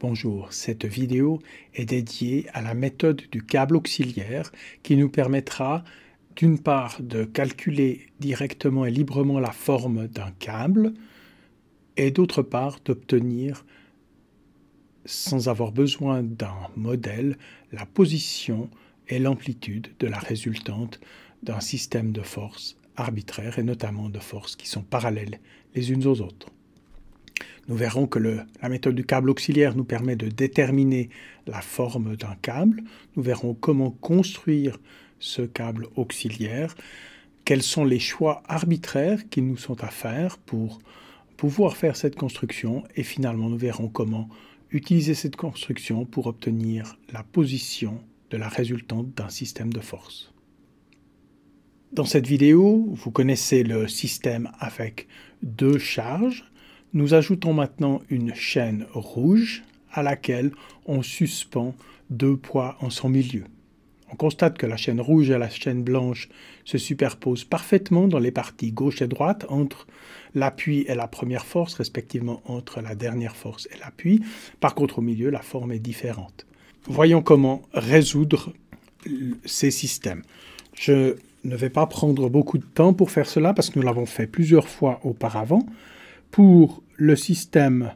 Bonjour, cette vidéo est dédiée à la méthode du câble auxiliaire qui nous permettra d'une part de calculer directement et librement la forme d'un câble et d'autre part d'obtenir, sans avoir besoin d'un modèle, la position et l'amplitude de la résultante d'un système de forces arbitraires et notamment de forces qui sont parallèles les unes aux autres. Nous verrons que la méthode du câble auxiliaire nous permet de déterminer la forme d'un câble. Nous verrons comment construire ce câble auxiliaire, quels sont les choix arbitraires qui nous sont à faire pour pouvoir faire cette construction et finalement nous verrons comment utiliser cette construction pour obtenir la position de la résultante d'un système de force. Dans cette vidéo, vous connaissez le système avec deux charges. Nous ajoutons maintenant une chaîne rouge à laquelle on suspend deux poids en son milieu. On constate que la chaîne rouge et la chaîne blanche se superposent parfaitement dans les parties gauche et droite entre l'appui et la première force, respectivement entre la dernière force et l'appui. Par contre, au milieu, la forme est différente. Voyons comment résoudre ces systèmes. Je ne vais pas prendre beaucoup de temps pour faire cela parce que nous l'avons fait plusieurs fois auparavant. Pour le système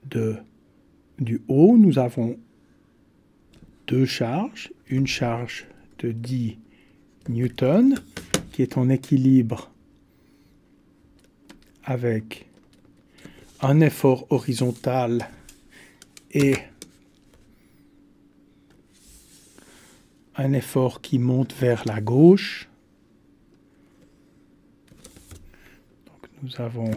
du haut, nous avons deux charges. Une charge de 10 newtons qui est en équilibre avec un effort horizontal et un effort qui monte vers la gauche. Donc nous avons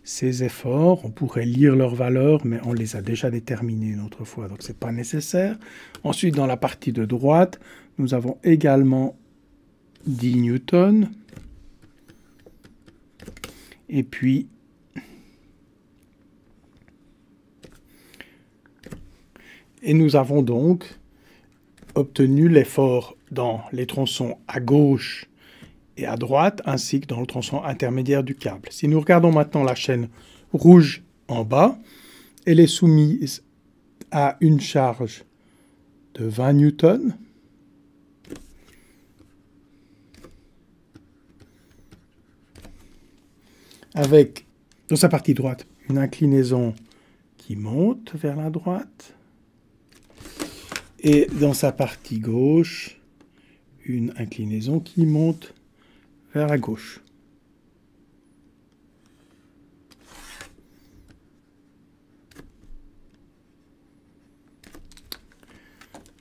ces efforts, on pourrait lire leurs valeurs, mais on les a déjà déterminés une autre fois, donc ce n'est pas nécessaire. Ensuite, dans la partie de droite, nous avons également 10 newtons. Et puis, nous avons donc obtenu l'effort dans les tronçons à gauche et à droite, ainsi que dans le tronçon intermédiaire du câble. Si nous regardons maintenant la chaîne rouge en bas, elle est soumise à une charge de 20 newtons. Avec, dans sa partie droite, une inclinaison qui monte vers la droite. Et dans sa partie gauche, une inclinaison qui monte vers la gauche.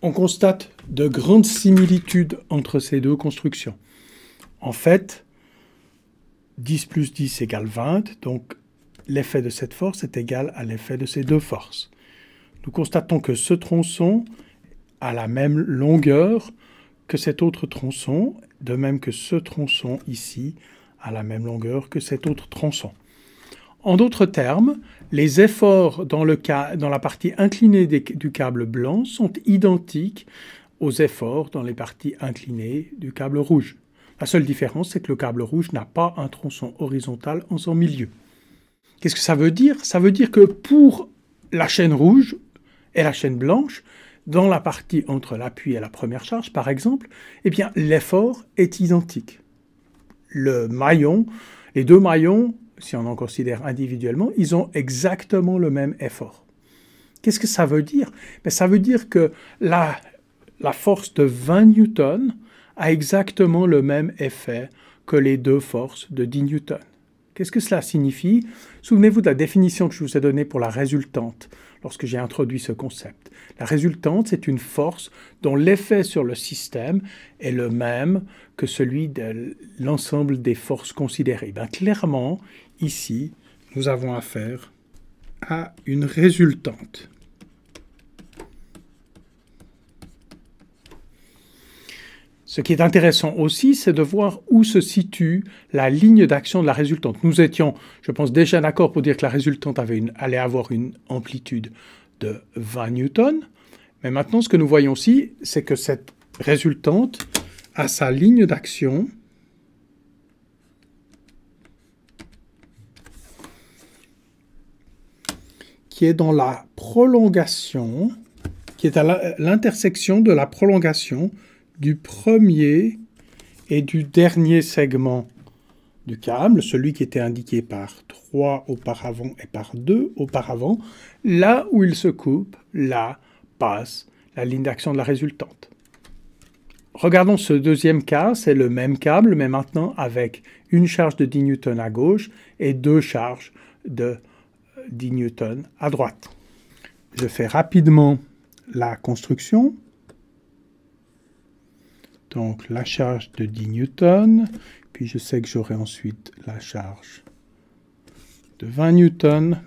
On constate de grandes similitudes entre ces deux constructions. En fait, 10 plus 10 égale 20, donc l'effet de cette force est égal à l'effet de ces deux forces. Nous constatons que ce tronçon a la même longueur que cet autre tronçon, de même que ce tronçon ici a la même longueur que cet autre tronçon. En d'autres termes, les efforts dans la partie inclinée du câble blanc sont identiques aux efforts dans les parties inclinées du câble rouge. La seule différence, c'est que le câble rouge n'a pas un tronçon horizontal en son milieu. Qu'est-ce que ça veut dire? Ça veut dire que pour la chaîne rouge et la chaîne blanche, dans la partie entre l'appui et la première charge, par exemple, eh bien, l'effort est identique. Les deux maillons, si on en considère individuellement, ils ont exactement le même effort. Qu'est-ce que ça veut dire? Ben, ça veut dire que la force de 20 newtons a exactement le même effet que les deux forces de 10 newtons. Qu'est-ce que cela signifie? Souvenez-vous de la définition que je vous ai donnée pour la résultante lorsque j'ai introduit ce concept. La résultante, c'est une force dont l'effet sur le système est le même que celui de l'ensemble des forces considérées. Ben, clairement, ici, nous avons affaire à une résultante. Ce qui est intéressant aussi, c'est de voir où se situe la ligne d'action de la résultante. Nous étions, je pense, déjà d'accord pour dire que la résultante allait avoir une amplitude de 20 newtons. Mais maintenant, ce que nous voyons aussi, c'est que cette résultante a sa ligne d'action qui est dans la prolongation, qui est à l'intersection de la prolongation du premier et du dernier segment du câble, celui qui était indiqué par 3 auparavant et par 2 auparavant. Là où il se coupe, là passe la ligne d'action de la résultante. Regardons ce deuxième cas, c'est le même câble, mais maintenant avec une charge de 10 newtons à gauche et 2 charges de 10 newtons à droite. Je fais rapidement la construction. Donc la charge de 10 newtons, puis je sais que j'aurai ensuite la charge de 20 newtons.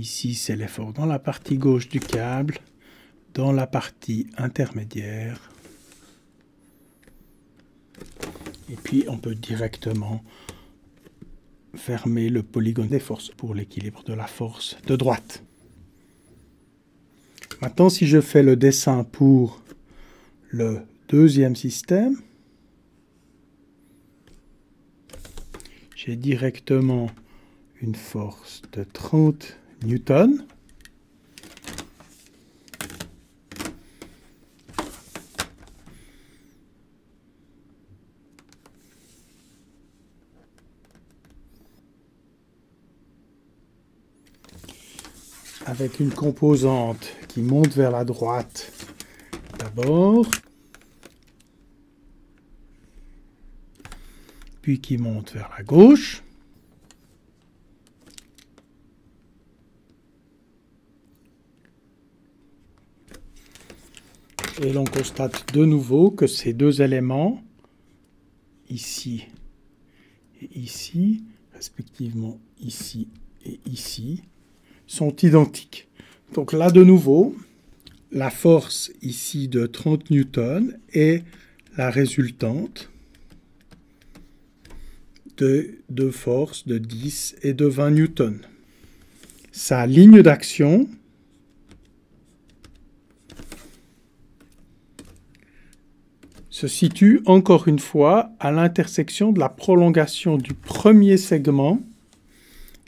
Ici, c'est l'effort dans la partie gauche du câble, dans la partie intermédiaire. Et puis, on peut directement fermer le polygone des forces pour l'équilibre de la force de droite. Maintenant, si je fais le dessin pour le deuxième système, j'ai directement une force de 30 newtons. Avec une composante qui monte vers la droite d'abord, puis qui monte vers la gauche. Et l'on constate de nouveau que ces deux éléments, ici et ici, respectivement ici et ici, sont identiques. Donc là, de nouveau, la force ici de 30 newtons est la résultante de deux forces de 10 et de 20 newtons. Sa ligne d'action se situe encore une fois à l'intersection de la prolongation du premier segment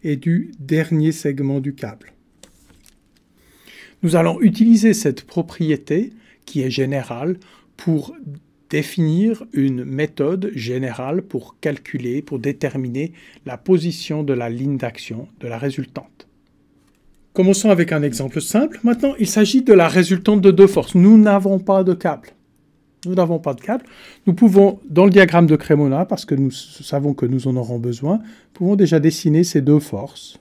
et du dernier segment du câble. Nous allons utiliser cette propriété qui est générale pour définir une méthode générale pour calculer, pour déterminer la position de la ligne d'action de la résultante. Commençons avec un exemple simple. Maintenant, il s'agit de la résultante de deux forces. Nous n'avons pas de câble. Nous n'avons pas de câble. Nous pouvons, dans le diagramme de Cremona, parce que nous savons que nous en aurons besoin, nous pouvons déjà dessiner ces deux forces.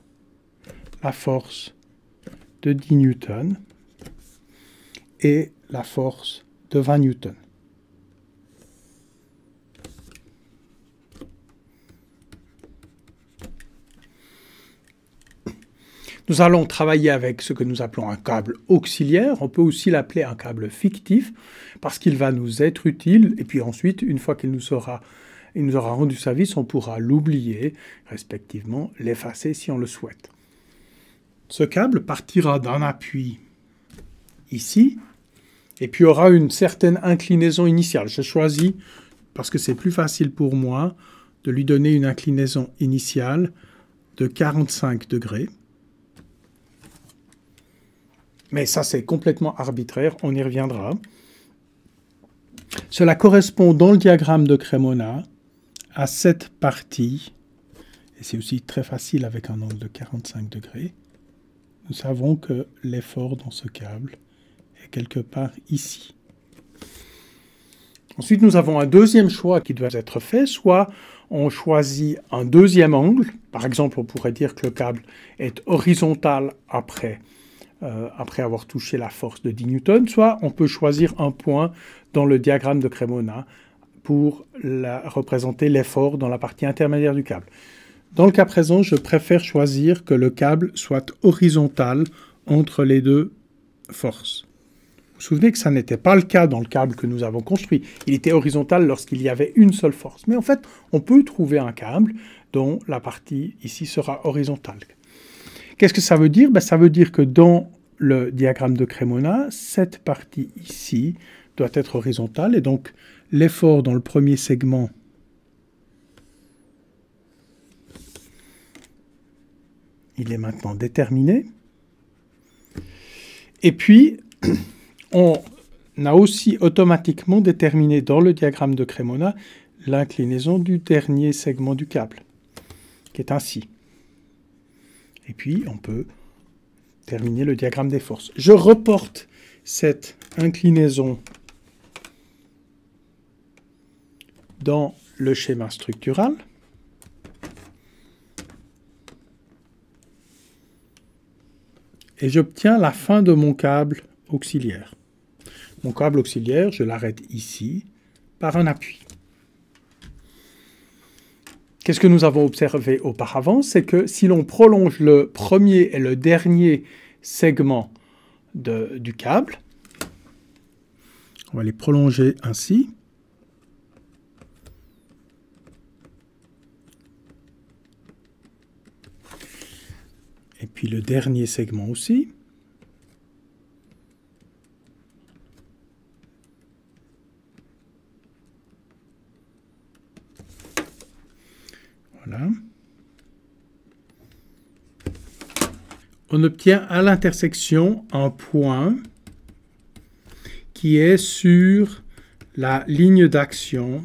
La force de 10 newtons et la force de 20 newtons. Nous allons travailler avec ce que nous appelons un câble auxiliaire. On peut aussi l'appeler un câble fictif parce qu'il va nous être utile. Et puis ensuite, une fois qu'il nous aura rendu service, on pourra l'oublier, respectivement, l'effacer si on le souhaite. Ce câble partira d'un appui ici et puis aura une certaine inclinaison initiale. Je choisis, parce que c'est plus facile pour moi, de lui donner une inclinaison initiale de 45 degrés. Mais ça, c'est complètement arbitraire, on y reviendra. Cela correspond dans le diagramme de Cremona à cette partie, et c'est aussi très facile avec un angle de 45 degrés. Nous savons que l'effort dans ce câble est quelque part ici. Ensuite, nous avons un deuxième choix qui doit être fait, soit on choisit un deuxième angle, par exemple, on pourrait dire que le câble est horizontal après avoir touché la force de 10 newtons, soit on peut choisir un point dans le diagramme de Cremona pour représenter l'effort dans la partie intermédiaire du câble. Dans le cas présent, je préfère choisir que le câble soit horizontal entre les deux forces. Vous vous souvenez que ça n'était pas le cas dans le câble que nous avons construit. Il était horizontal lorsqu'il y avait une seule force. Mais en fait, on peut trouver un câble dont la partie ici sera horizontale. Qu'est-ce que ça veut dire? Ça veut dire que dans le diagramme de Cremona, cette partie ici doit être horizontale. Et donc, l'effort dans le premier segment il est maintenant déterminé. Et puis, on a aussi automatiquement déterminé dans le diagramme de Cremona l'inclinaison du dernier segment du câble, qui est ainsi. Et puis, on peut terminer le diagramme des forces. Je reporte cette inclinaison dans le schéma structural. Et j'obtiens la fin de mon câble auxiliaire. Mon câble auxiliaire, je l'arrête ici par un appui. Qu'est-ce que nous avons observé auparavant? C'est que si l'on prolonge le premier et le dernier segment du câble, on va les prolonger ainsi. Et puis le dernier segment aussi. Voilà. On obtient à l'intersection un point qui est sur la ligne d'action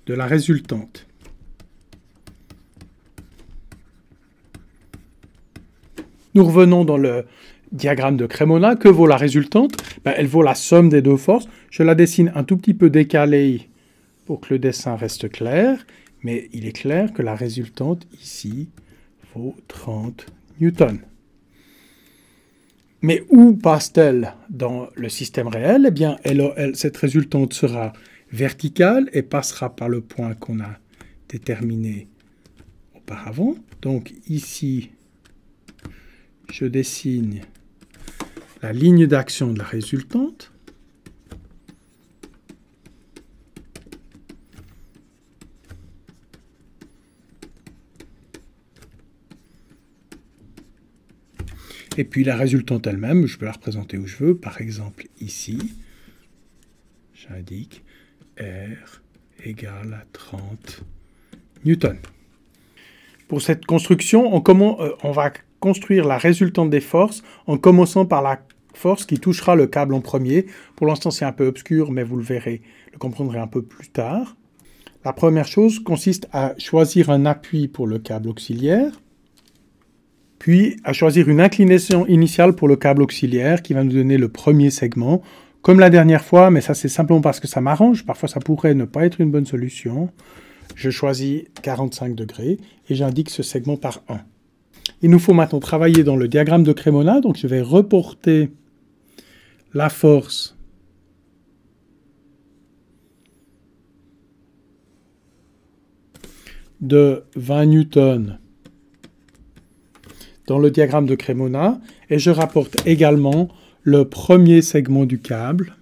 de la résultante. Nous revenons dans le diagramme de Cremona. Que vaut la résultante? Elle vaut la somme des deux forces. Je la dessine un tout petit peu décalée pour que le dessin reste clair. Mais il est clair que la résultante ici vaut 30 newtons. Mais où passe-t-elle dans le système réel? Eh bien, cette résultante sera verticale et passera par le point qu'on a déterminé auparavant. Donc ici, je dessine la ligne d'action de la résultante. Et puis la résultante elle-même, je peux la représenter où je veux. Par exemple, ici, j'indique R égale à 30 newtons. Pour cette construction, on va construire la résultante des forces en commençant par la force qui touchera le câble en premier. Pour l'instant, c'est un peu obscur, mais vous le verrez, le comprendrez un peu plus tard. La première chose consiste à choisir un appui pour le câble auxiliaire, puis à choisir une inclinaison initiale pour le câble auxiliaire qui va nous donner le premier segment. Comme la dernière fois, mais ça c'est simplement parce que ça m'arrange, parfois ça pourrait ne pas être une bonne solution. Je choisis 45 degrés et j'indique ce segment par 1. Il nous faut maintenant travailler dans le diagramme de Cremona, donc je vais reporter la force de 20 newtons dans le diagramme de Cremona et je rapporte également le premier segment du câble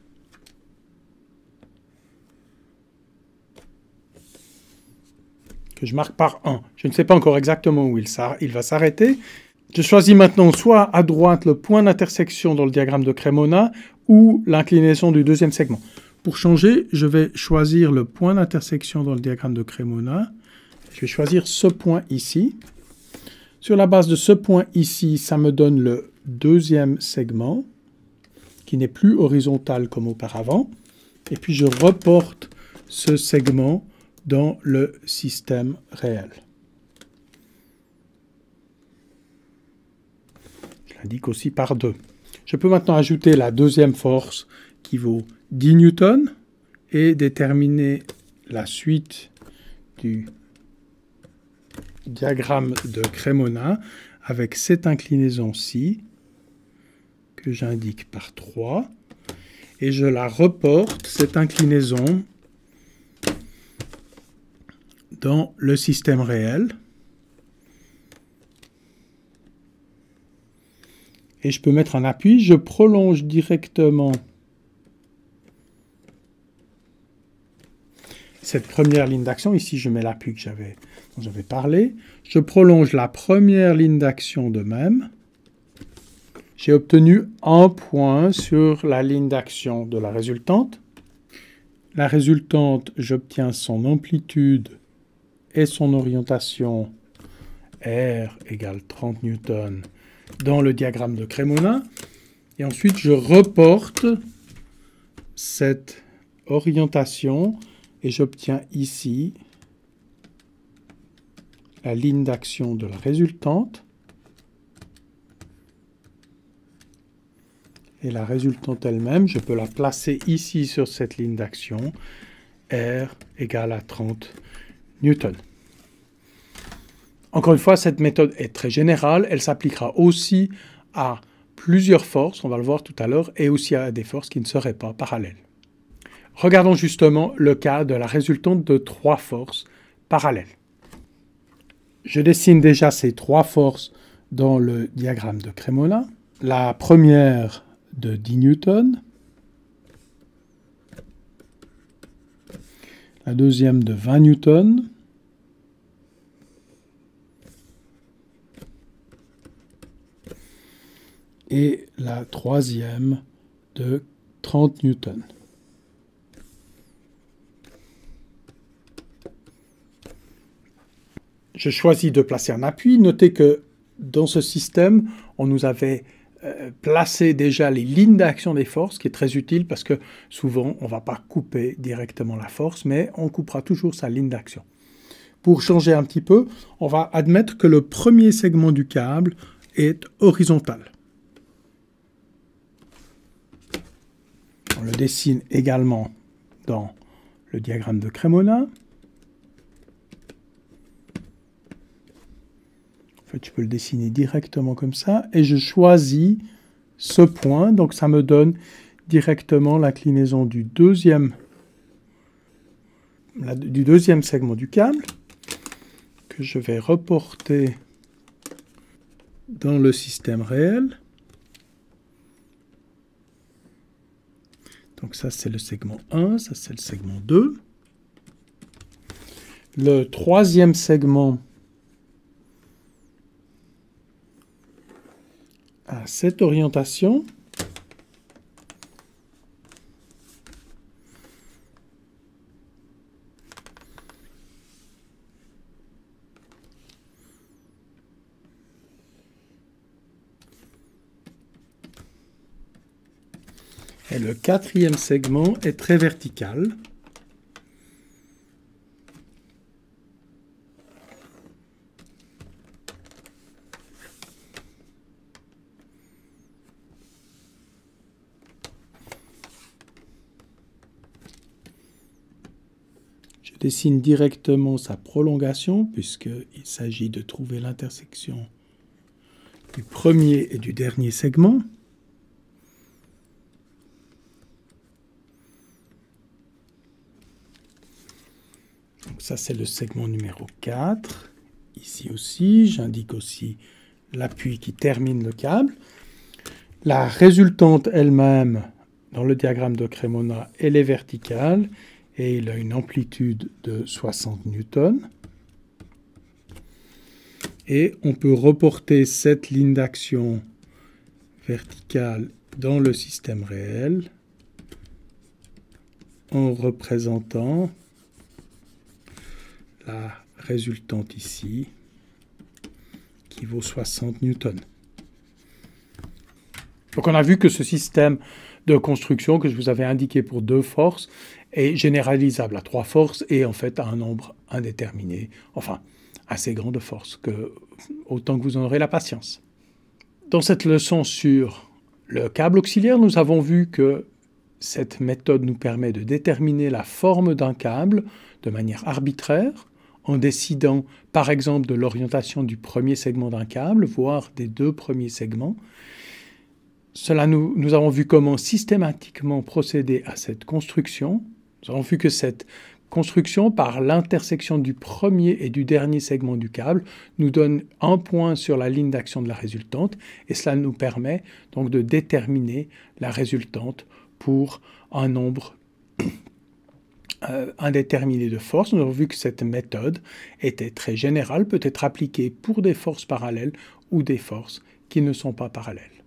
que je marque par 1. Je ne sais pas encore exactement où il va s'arrêter. Je choisis maintenant soit à droite le point d'intersection dans le diagramme de Cremona ou l'inclinaison du deuxième segment. Pour changer, je vais choisir le point d'intersection dans le diagramme de Cremona. Je vais choisir ce point ici. Sur la base de ce point ici, ça me donne le deuxième segment qui n'est plus horizontal comme auparavant. Et puis je reporte ce segment dans le système réel. Je l'indique aussi par 2. Je peux maintenant ajouter la deuxième force qui vaut 10 newtons et déterminer la suite du diagramme de Cremona avec cette inclinaison-ci que j'indique par 3. et je la reporte, cette inclinaison, dans le système réel. Et je peux mettre un appui, je prolonge directement cette première ligne d'action. Ici, je mets l'appui dont j'avais parlé. Je prolonge la première ligne d'action de même. J'ai obtenu un point sur la ligne d'action de la résultante. La résultante, j'obtiens son amplitude et son orientation R égale 30 newtons dans le diagramme de Cremona. Et ensuite, je reporte cette orientation et j'obtiens ici la ligne d'action de la résultante. Et la résultante elle-même, je peux la placer ici sur cette ligne d'action, R égale à 30 newtons. Encore une fois, cette méthode est très générale. Elle s'appliquera aussi à plusieurs forces, on va le voir tout à l'heure, et aussi à des forces qui ne seraient pas parallèles. Regardons justement le cas de la résultante de 3 forces parallèles. Je dessine déjà ces 3 forces dans le diagramme de Cremona. La première de 10 newtons, la deuxième de 20 newtons, et la troisième de 30 newtons. Je choisis de placer un appui. Notez que dans ce système, on nous avait placé déjà les lignes d'action des forces, qui est très utile parce que souvent, on ne va pas couper directement la force, mais on coupera toujours sa ligne d'action. Pour changer un petit peu, on va admettre que le premier segment du câble est horizontal. On le dessine également dans le diagramme de Cremona. En fait, je peux le dessiner directement comme ça. Et je choisis ce point. Donc, ça me donne directement l'inclinaison du deuxième segment du câble que je vais reporter dans le système réel. Donc ça, c'est le segment 1, ça, c'est le segment 2. Le troisième segment a cette orientation. Et le quatrième segment est très vertical. Je dessine directement sa prolongation, puisqu'il s'agit de trouver l'intersection du premier et du dernier segment. Donc ça, c'est le segment numéro 4. Ici aussi, j'indique aussi l'appui qui termine le câble. La résultante elle-même, dans le diagramme de Cremona, elle est verticale et il a une amplitude de 60 newtons. Et on peut reporter cette ligne d'action verticale dans le système réel en représentant la résultante ici qui vaut 60 newtons. Donc on a vu que ce système de construction que je vous avais indiqué pour 2 forces est généralisable à 3 forces et en fait à un nombre indéterminé, enfin assez grand de forces, autant que vous en aurez la patience. Dans cette leçon sur le câble auxiliaire, nous avons vu que cette méthode nous permet de déterminer la forme d'un câble de manière arbitraire, en décidant par exemple de l'orientation du premier segment d'un câble, voire des 2 premiers segments. nous avons vu comment systématiquement procéder à cette construction. Nous avons vu que cette construction, par l'intersection du premier et du dernier segment du câble, nous donne un point sur la ligne d'action de la résultante, et cela nous permet donc de déterminer la résultante pour un nombre indéterminé de forces. Nous avons vu que cette méthode était très générale, peut être appliquée pour des forces parallèles ou des forces qui ne sont pas parallèles.